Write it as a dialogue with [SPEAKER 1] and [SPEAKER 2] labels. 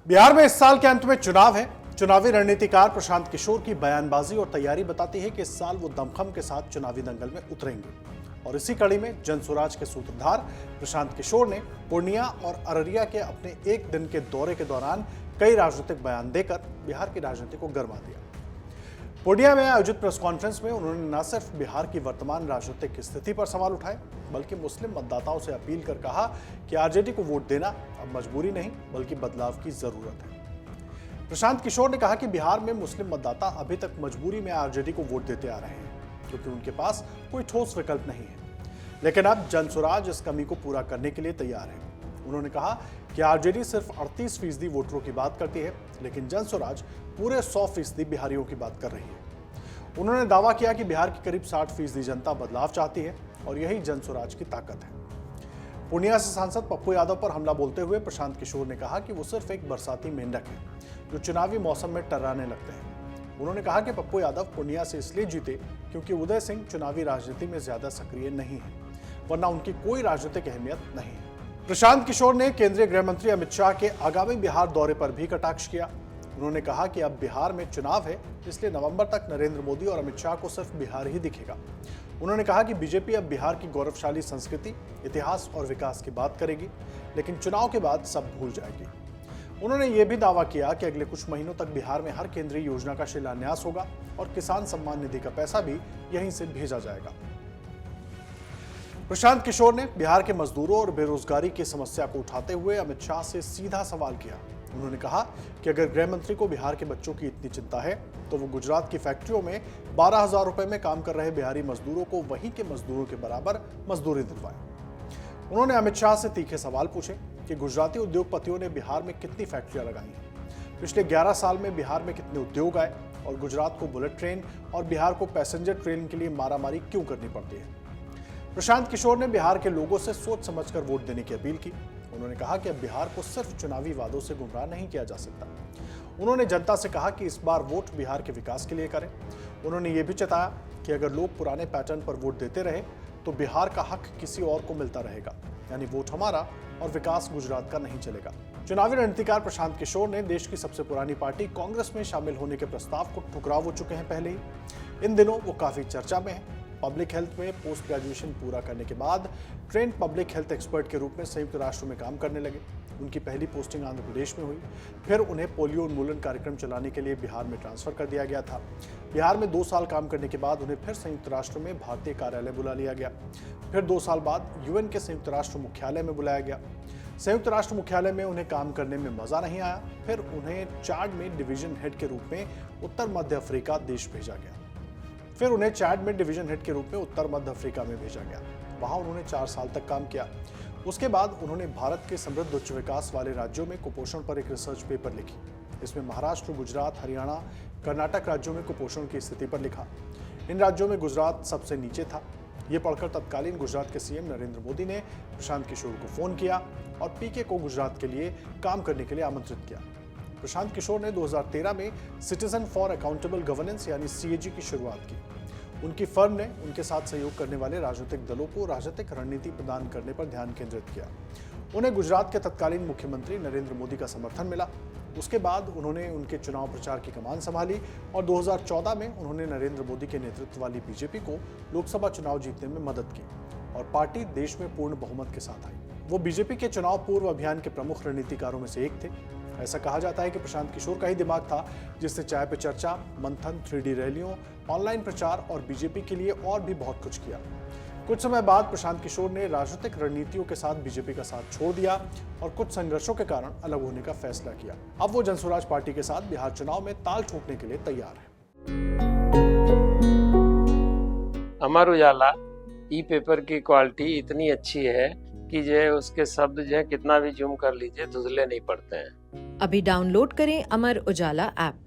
[SPEAKER 1] बिहार में इस साल के अंत में चुनाव है। चुनावी रणनीतिकार प्रशांत किशोर की बयानबाजी और तैयारी बताती है कि इस साल वो दमखम के साथ चुनावी दंगल में उतरेंगे। और इसी कड़ी में जनसुराज के सूत्रधार प्रशांत किशोर ने पूर्णिया और अररिया के अपने एक दिन के दौरे के दौरान कई राजनीतिक बयान देकर बिहार की राजनीति को गरमा दिया। पूर्णिया में आयोजित प्रेस कॉन्फ्रेंस में उन्होंने न सिर्फ बिहार की वर्तमान राजनीतिक स्थिति पर सवाल उठाए, बल्कि मुस्लिम मतदाताओं से अपील कर कहा कि आरजेडी को वोट देना अब मजबूरी नहीं बल्कि बदलाव की जरूरत है। प्रशांत किशोर ने कहा कि बिहार में मुस्लिम मतदाता अभी तक मजबूरी में आरजेडी को वोट देते आ रहे हैं क्योंकि उनके पास कोई ठोस विकल्प नहीं है, लेकिन अब जनसुराज इस कमी को पूरा करने के लिए तैयार है। उन्होंने कहा कि आरजेडी सिर्फ 38% वोटरों की बात करती है, लेकिन जनसुराज पूरे 100% बिहारियों की बात कर रही है। उन्होंने दावा किया कि बिहार की करीब 60% जनता बदलाव चाहती है और यही जनसुराज की ताकत है। पूर्णिया से सांसद पप्पू यादव पर हमला बोलते हुए प्रशांत किशोर ने कहा कि वो सिर्फ एक बरसाती मेंढक है जो चुनावी मौसम में टर्राने लगते हैं। उन्होंने कहा कि पप्पू यादव पूर्णिया से इसलिए जीते क्योंकि उदय सिंह चुनावी राजनीति में ज्यादा सक्रिय नहीं है, वरना उनकी कोई राजनीतिक अहमियत नहीं है। प्रशांत किशोर ने केंद्रीय गृह मंत्री अमित शाह के आगामी बिहार दौरे पर भी कटाक्ष किया। उन्होंने कहा कि अब बिहार में चुनाव है, इसलिए नवंबर तक नरेंद्र मोदी और अमित शाह को सिर्फ बिहार ही दिखेगा। उन्होंने कहा कि बीजेपी अब बिहार की गौरवशाली संस्कृति, इतिहास और विकास की बात करेगी, लेकिन चुनाव के बाद सब भूल जाएगी। उन्होंने ये भी दावा किया कि अगले कुछ महीनों तक बिहार में हर केंद्रीय योजना का शिलान्यास होगा और किसान सम्मान निधि का पैसा भी यहीं से भेजा जाएगा। प्रशांत किशोर ने बिहार के मजदूरों और बेरोजगारी की समस्या को उठाते हुए अमित शाह से सीधा सवाल किया। उन्होंने कहा कि अगर गृह मंत्री को बिहार के बच्चों की इतनी चिंता है तो वो गुजरात की फैक्ट्रियों में 12,000 रुपए में काम कर रहे बिहारी मजदूरों को वहीं के मजदूरों के बराबर मजदूरी दिलवाए। उन्होंने अमित शाह से तीखे सवाल पूछे कि गुजराती उद्योगपतियों ने बिहार में कितनी फैक्ट्रियां लगाई हैं, पिछले 11 साल में बिहार में कितने उद्योग आए और गुजरात को बुलेट ट्रेन और बिहार को पैसेंजर ट्रेन के लिए मारामारी क्यों करनी पड़ती है। प्रशांत किशोर ने बिहार के लोगों से सोच समझकर वोट देने की अपील की। उन्होंने कहा कि अब बिहार को सिर्फ चुनावी वादों से गुमराह नहीं किया जा सकता। उन्होंने जनता से कहा कि इस बार वोट बिहार के विकास के लिए करें। उन्होंने ये भी चेताया कि अगर लोग पुराने पैटर्न पर वोट देते रहे तो बिहार का हक किसी और को मिलता रहेगा, यानी वोट हमारा और विकास गुजरात का नहीं चलेगा। चुनावी रणनीतिकार प्रशांत किशोर ने देश की सबसे पुरानी पार्टी कांग्रेस में शामिल होने के प्रस्ताव को ठुकरा हो चुके हैं पहले ही। इन दिनों वो काफी चर्चा में है। पब्लिक हेल्थ में पोस्ट ग्रेजुएशन पूरा करने के बाद ट्रेंड पब्लिक हेल्थ एक्सपर्ट के रूप में संयुक्त राष्ट्र में काम करने लगे। उनकी पहली पोस्टिंग आंध्र प्रदेश में हुई, फिर उन्हें पोलियो उन्मूलन कार्यक्रम चलाने के लिए बिहार में ट्रांसफर कर दिया गया था। बिहार में 2 साल काम करने के बाद उन्हें फिर संयुक्त राष्ट्र में भारतीय कार्यालय बुला लिया गया। फिर 2 साल बाद यूएन के संयुक्त राष्ट्र मुख्यालय में बुलाया गया। संयुक्त राष्ट्र मुख्यालय में उन्हें काम करने में मजा नहीं आया। फिर उन्हें चाड में डिवीजन हेड के रूप में उत्तर मध्य अफ्रीका देश भेजा गया। फिर उन्हें चैड में डिवीजन हेड के रूप में उत्तर मध्य अफ्रीका में भेजा गया। वहां उन्होंने 4 साल तक काम किया। उसके बाद उन्होंने भारत के समृद्ध उच्च विकास वाले राज्यों में कुपोषण पर एक रिसर्च पेपर लिखी। इसमें महाराष्ट्र, गुजरात, हरियाणा, कर्नाटक राज्यों में कुपोषण की स्थिति पर लिखा। इन राज्यों में गुजरात सबसे नीचे था। ये पढ़कर तत्कालीन गुजरात के सीएम नरेंद्र मोदी ने प्रशांत किशोर को फोन किया और पीके को गुजरात के लिए काम करने के लिए आमंत्रित किया। प्रशांत किशोर ने 2013 में सिटीजन फॉर अकाउंटेबल गवर्नेंस यानी सीएजी की शुरुआत की। उनकी फर्म ने उनके साथ सहयोग करने वाले राजनीतिक दलों को राजनीतिक रणनीति प्रदान करने पर ध्यान केंद्रित किया। उन्हें गुजरात के तत्कालीन मुख्यमंत्री नरेंद्र मोदी का समर्थन मिला। उसके बाद उन्होंने उनके चुनाव प्रचार की कमान संभाली और 2014 में उन्होंने नरेंद्र मोदी के नेतृत्व वाली बीजेपी को लोकसभा चुनाव जीतने में मदद की और पार्टी देश में पूर्ण बहुमत के साथ आई। वो बीजेपी के चुनाव पूर्व अभियान के प्रमुख रणनीतिकारों में से एक थे। ऐसा कहा जाता है कि प्रशांत किशोर का ही दिमाग था जिसने चाय पे चर्चा, मंथन, 3D रैलियों, ऑनलाइन प्रचार और बीजेपी के लिए और भी बहुत कुछ किया। कुछ समय बाद प्रशांत किशोर ने राजनीतिक रणनीतियों के साथ बीजेपी का साथ छोड़ दिया और कुछ संघर्षों के कारण अलग होने का फैसला किया। अब वो जनसुराज पार्टी के साथ बिहार चुनाव में ताल ठोकने के लिए तैयार है।
[SPEAKER 2] अमर उजाला ई पेपर की क्वालिटी इतनी अच्छी है कि जो उसके शब्द जो है कितना भी जूम कर लीजिए धुंधले नहीं पड़ते हैं।
[SPEAKER 3] अभी डाउनलोड करें अमर उजाला ऐप।